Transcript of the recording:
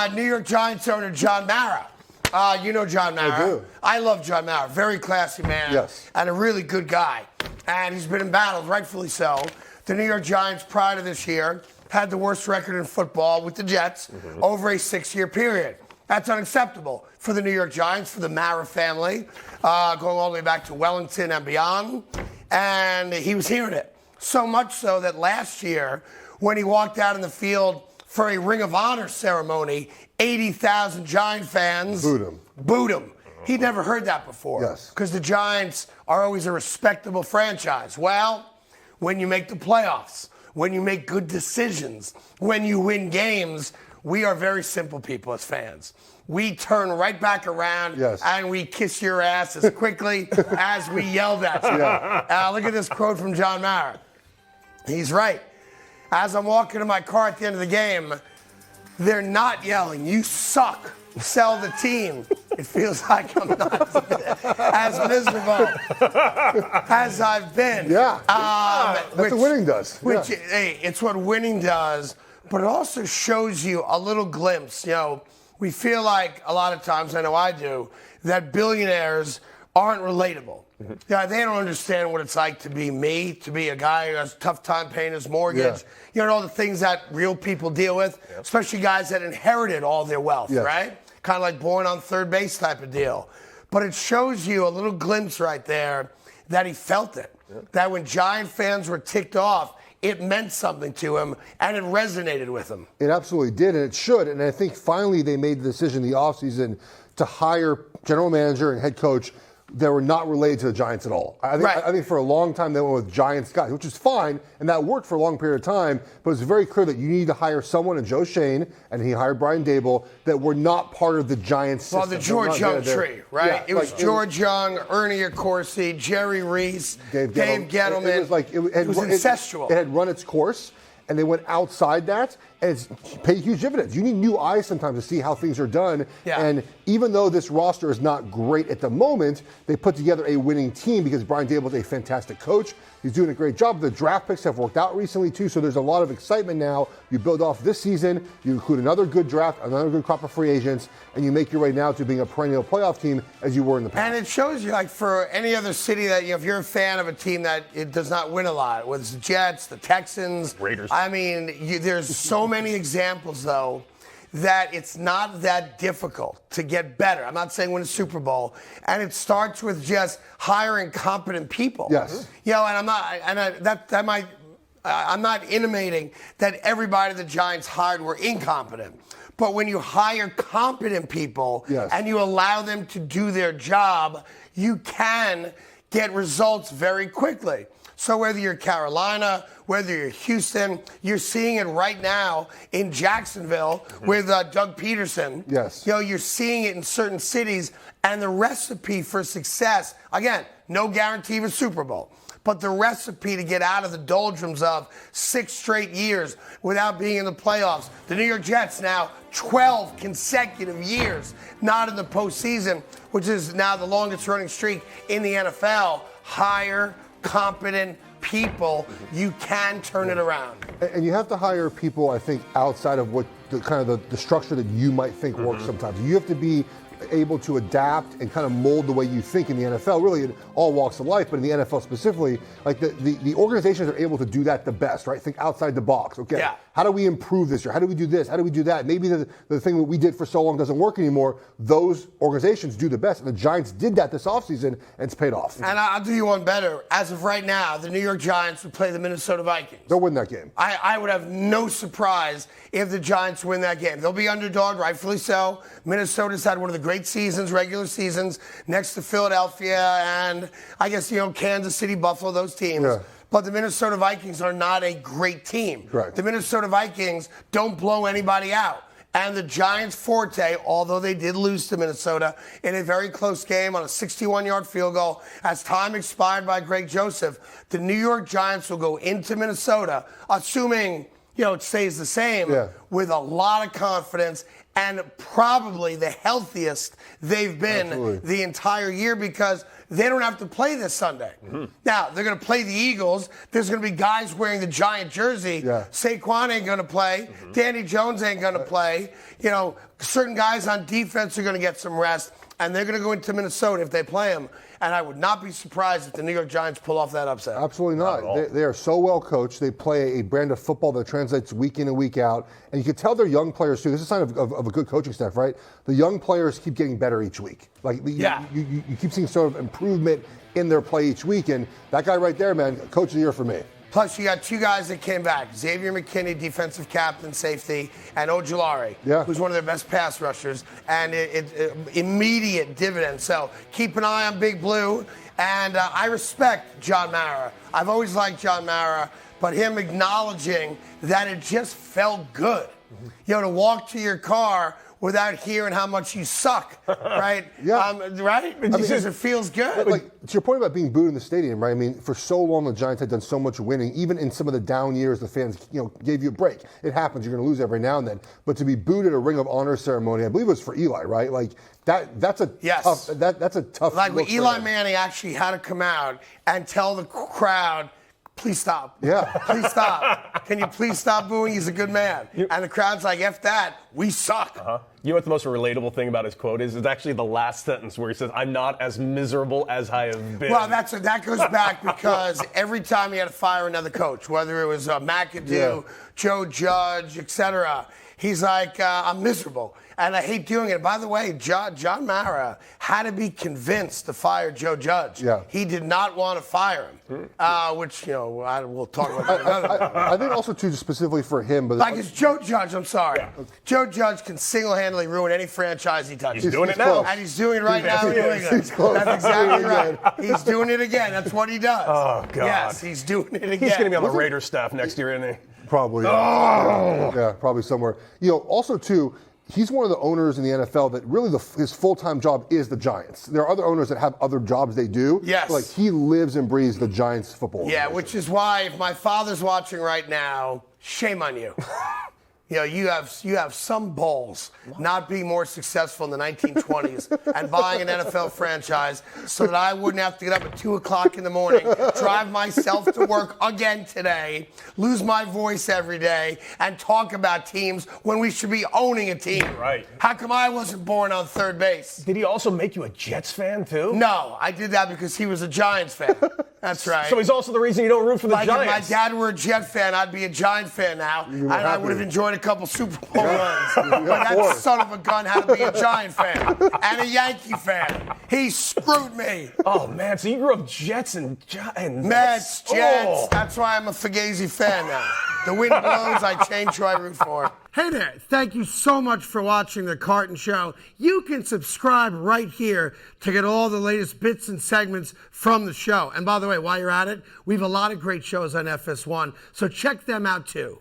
New York Giants owner John Mara. You know John Mara. I do. I love John Mara. Very classy man. Yes. And a really good guy. And he's been in battles, rightfully so. The New York Giants, prior to this year, had the worst record in football with the Jets over a 6-year period. That's unacceptable for the New York Giants, for the Mara family, going all the way back to Wellington and beyond. And he was hearing it. So much so that last year, when he walked out in the field for a Ring of Honor ceremony, 80,000 Giant fans booed him. He'd never heard that before. Yes. Because the Giants are always a respectable franchise. Well, when you make the playoffs, when you make good decisions, when you win games, we are very simple people as fans. We turn right back around and we kiss your ass as quickly as we yelled at you. Look at this quote from John Mara. He's right. As I'm walking to my car at the end of the game, they're not yelling, "You suck. Sell the team." It feels like I'm not as miserable as I've been. That's what winning does. Hey, it's what winning does, but it also shows you a little glimpse. You know, we feel like a lot of times, I know I do, that billionaires aren't relatable. Yeah, they don't understand what it's like to be me, to be a guy who has a tough time paying his mortgage. You know, all the things that real people deal with, especially guys that inherited all their wealth, right? Kind of like born on third base type of deal. But it shows you a little glimpse right there that he felt it. That when Giant fans were ticked off, it meant something to him, and it resonated with him. It absolutely did, and it should. And I think finally they made the decision in the offseason to hire general manager and head coach that were not related to the Giants at all. I think for a long time they went with Giants guys, which is fine, and that worked for a long period of time, but it was very clear that you need to hire someone, and Joe Shane, and he hired Brian Dable, that were not part of the Giants system. Well, the George Young tree, right? It was George Young, Ernie Accorsi, Jerry Reese, Dave Gettleman. It was incestual. It had run its course, and they went outside that, and it's paid huge dividends. You need new eyes sometimes to see how things are done. And even though this roster is not great at the moment, they put together a winning team because Brian Dable is a fantastic coach. He's doing a great job. The draft picks have worked out recently, too, so there's a lot of excitement now. You build off this season, you include another good draft, another good crop of free agents, and you make your way now to being a perennial playoff team as you were in the past. And it shows you, like, for any other city that, you know, if you're a fan of a team that it does not win a lot, whether it's the Jets, the Texans, Raiders. I mean, there's so many examples, though, that it's not that difficult to get better. I'm not saying win a Super Bowl. And it starts with just hiring competent people. Yes. You know, and I'm not intimating that everybody the Giants hired were incompetent. But when you hire competent people and you allow them to do their job, you can get results very quickly. So whether you're Carolina, whether you're Houston, you're seeing it right now in Jacksonville with Doug Peterson. Yes. You know, you're seeing it in certain cities, and the recipe for success, again, no guarantee of a Super Bowl, but the recipe to get out of the doldrums of 6 straight years without being in the playoffs. The New York Jets now 12 consecutive years not in the postseason, which is now the longest running streak in the NFL. Hire competent people, you can turn it around. And you have to hire people, I think, outside of what the structure that you might think works sometimes. You have to be able to adapt and kind of mold the way you think in the NFL, really in all walks of life, but in the NFL specifically, like the organizations are able to do that the best, right? Think outside the box. Okay, how do we improve this year? How do we do this? How do we do that? Maybe the thing that we did for so long doesn't work anymore. Those organizations do the best. And the Giants did that this offseason, and it's paid off. And I'll do you one better. As of right now, the New York Giants would play the Minnesota Vikings. They'll win that game. I would have no surprise if the Giants win that game. They'll be underdog, rightfully so. Minnesota's had one of the great seasons, regular seasons, next to Philadelphia and I guess, you know, Kansas City, Buffalo, those teams. But the Minnesota Vikings are not a great team. The Minnesota Vikings don't blow anybody out. And the Giants' forte, although they did lose to Minnesota in a very close game on a 61-yard field goal, as time expired by Greg Joseph, the New York Giants will go into Minnesota, assuming, you know, it stays the same, with a lot of confidence and probably the healthiest they've been the entire year because they don't have to play this Sunday. Now, they're going to play the Eagles. There's going to be guys wearing the Giant jersey. Saquon ain't going to play. Danny Jones ain't going to play. You know, certain guys on defense are going to get some rest, and they're going to go into Minnesota if they play them. And I would not be surprised if the New York Giants pull off that upset. Absolutely not. They are so well coached. They play a brand of football that translates week in and week out. And you can tell they're young players, too. This is a sign of a good coaching staff, right? The young players keep getting better each week. Like, you keep seeing sort of improvement in their play each week. And that guy right there, man, coach of the year for me. Plus, you got two guys that came back. Xavier McKinney, defensive captain, safety, and Ojulari, who's one of their best pass rushers, and it immediate dividends. So keep an eye on Big Blue, and I respect John Mara. I've always liked John Mara, but him acknowledging that it just felt good. You know, to walk to your car without hearing how much you suck, right? Right? Because it feels good. Like, to your point about being booed in the stadium, right? I mean, for so long the Giants had done so much winning. Even in some of the down years, the fans, gave you a break. It happens. You're going to lose every now and then. But to be booed at a Ring of Honor ceremony, I believe it was for Eli, right? Like that's a tough. That's a tough. Like when Eli Manning actually had to come out and tell the crowd, please stop. Please stop. Can you please stop booing? He's a good man. And the crowd's like, F that. We suck. You know what the most relatable thing about his quote is? It's actually the last sentence where he says, I'm not as miserable as I have been. Well, that goes back because every time he had to fire another coach, whether it was McAdoo, Joe Judge, etc., he's like, I'm miserable. And I hate doing it. By the way, John Mara had to be convinced to fire Joe Judge. He did not want to fire him, which, we'll talk about that another time. I think also, too, specifically for him. But like, it's Joe Judge, I'm sorry. Joe Judge can single-handedly ruin any franchise he touches. He's doing it now. And he's doing it right now in New England. That's exactly right. He's doing it again. That's what he does. Oh, God. Yes, he's doing it again. He's going to be on the Raiders staff next year, isn't he? Probably. Yeah, probably somewhere. Also, too, he's one of the owners in the NFL that really his full-time job is the Giants. There are other owners that have other jobs they do. Yes. Like, he lives and breathes the Giants football. Yeah, which is why if my father's watching right now, shame on you. You have some balls not being more successful in the 1920s and buying an NFL franchise so that I wouldn't have to get up at 2 o'clock in the morning, drive myself to work again today, lose my voice every day, and talk about teams when we should be owning a team. Right. How come I wasn't born on third base? Did he also make you a Jets fan, too? No, I did that because he was a Giants fan. That's right. So he's also the reason you don't root for the Giants. If my dad were a Jet fan, I'd be a Giant fan now, and I would have enjoyed a couple Super Bowl runs. But that son of a gun had to be a Giant fan and a Yankee fan. He screwed me. Oh, man, so you grew up Jets and Mets, Jets. That's why I'm a Fugazi fan now. The wind blows, I change who I root for. Hey there, thank you so much for watching The Carton Show. You can subscribe right here to get all the latest bits and segments from the show. And by the way, while you're at it, we have a lot of great shows on FS1, so check them out too.